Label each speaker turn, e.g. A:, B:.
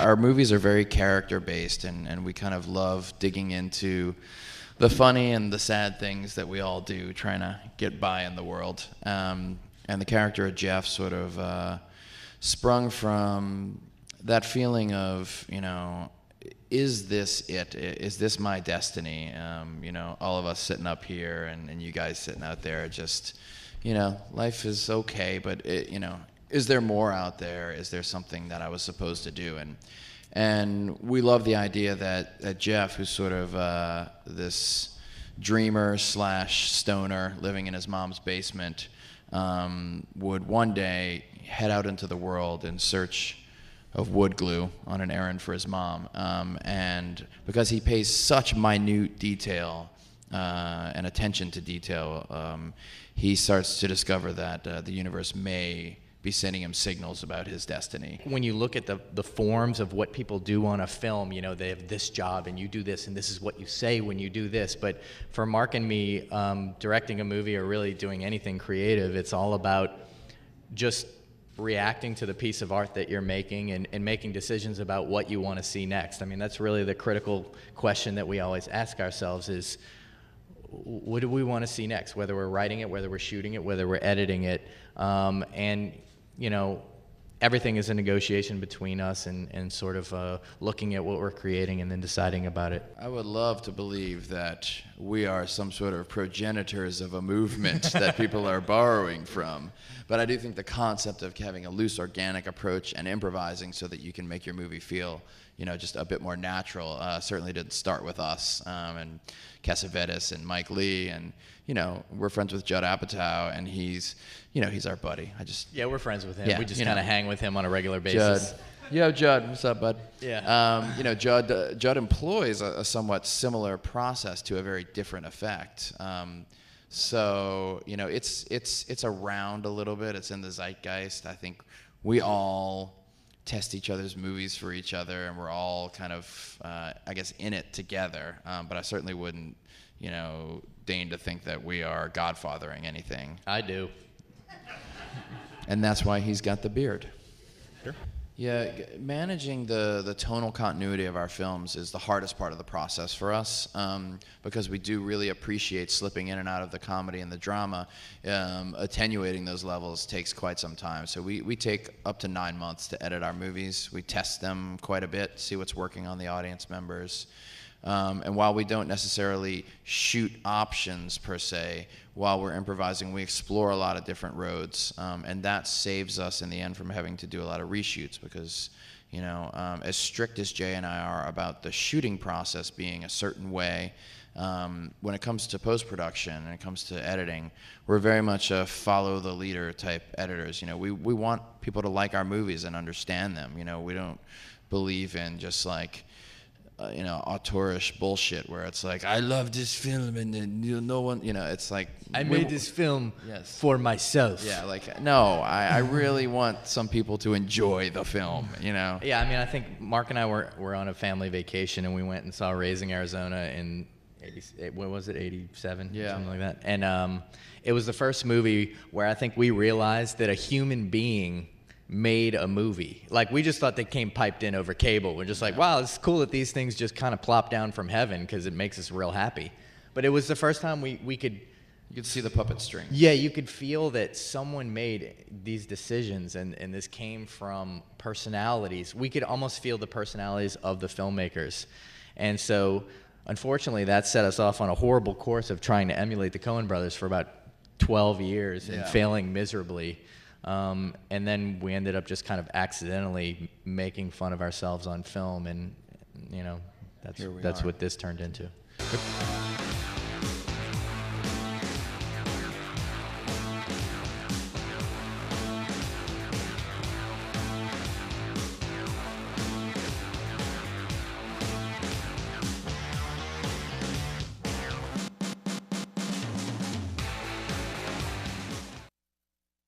A: our movies are very character-based, and we kind of love digging into the funny and the sad things that we all do, trying to get by in the world. And the character of Jeff sort of sprung from that feeling of, you know, is this it? Is this my destiny? You know, all of us sitting up here and you guys sitting out there, just, you know, life is okay, but you know, is there more out there? Is there something that I was supposed to do? And we love the idea that Jeff, who's sort of this dreamer slash stoner living in his mom's basement, would one day head out into the world in search of wood glue on an errand for his mom. And because he pays such minute detail and attention to detail, he starts to discover that the universe may be sending him signals about his destiny.
B: When you look at the forms of what people do on a film, you know, they have this job and you do this and this is what you say when you do this. But for Mark and me, directing a movie or really doing anything creative, it's all about just reacting to the piece of art that you're making and making decisions about what you want to see next. I mean, that's really the critical question that we always ask ourselves is, what do we want to see next? Whether we're writing it, whether we're shooting it, whether we're editing it. And, you know, everything is a negotiation between us and sort of looking at what we're creating and then deciding about it.
A: I would love to believe that we are some sort of progenitors of a movement that people are borrowing from. But I do think the concept of having a loose, organic approach and improvising so that you can make your movie feel, you know, just a bit more natural certainly didn't start with us and Cassavetes and Mike Lee, and, you know, we're friends with Judd Apatow, and he's, you know, he's our buddy.
B: Yeah, we're friends with him.
A: Yeah,
B: We just kind of hang with him on a regular basis.
A: Judd. Yo, Judd, what's up, bud?
B: Yeah.
A: You know, Judd employs a somewhat similar process to a very different effect. So, you know, it's around a little bit. It's in the zeitgeist. I think we all test each other's movies for each other, and we're all kind of, I guess, in it together. But I certainly wouldn't, you know, deign to think that we are godfathering anything.
B: I do.
A: And that's why he's got the beard.
B: Sure.
A: Yeah, managing the tonal continuity of our films is the hardest part of the process for us, because we do really appreciate slipping in and out of the comedy and the drama. Attenuating those levels takes quite some time. So we take up to 9 months to edit our movies. We test them quite a bit, see what's working on the audience members. And while we don't necessarily shoot options per se, while we're improvising, we explore a lot of different roads, and that saves us in the end from having to do a lot of reshoots because, you know, as strict as Jay and I are about the shooting process being a certain way, when it comes to post-production and it comes to editing, we're very much a follow-the-leader type editors. You know, we want people to like our movies and understand them. You know, we don't believe in just like, you know, auteurish bullshit where it's like, I love this film and then no one, you know, it's like,
B: I made this film for myself.
A: Yeah, like, no, I really want some people to enjoy the film, you know?
B: Yeah, I mean, I think Mark and I were on a family vacation and we went and saw Raising Arizona in, what was it, 87?
A: Yeah.
B: Something like that. And it was the first movie where I think we realized that a human being made a movie. Like, we just thought they came piped in over cable. We're just like, wow, it's cool that these things just kind of plop down from heaven because it makes us real happy. But it was the first time we could...
A: You could see the puppet string.
B: Yeah, you could feel that someone made these decisions and this came from personalities. We could almost feel the personalities of the filmmakers. And so, unfortunately, that set us off on a horrible course of trying to emulate the Coen brothers for about 12 years and failing miserably. And then we ended up just kind of accidentally making fun of ourselves on film, and, you know, that's what this turned into.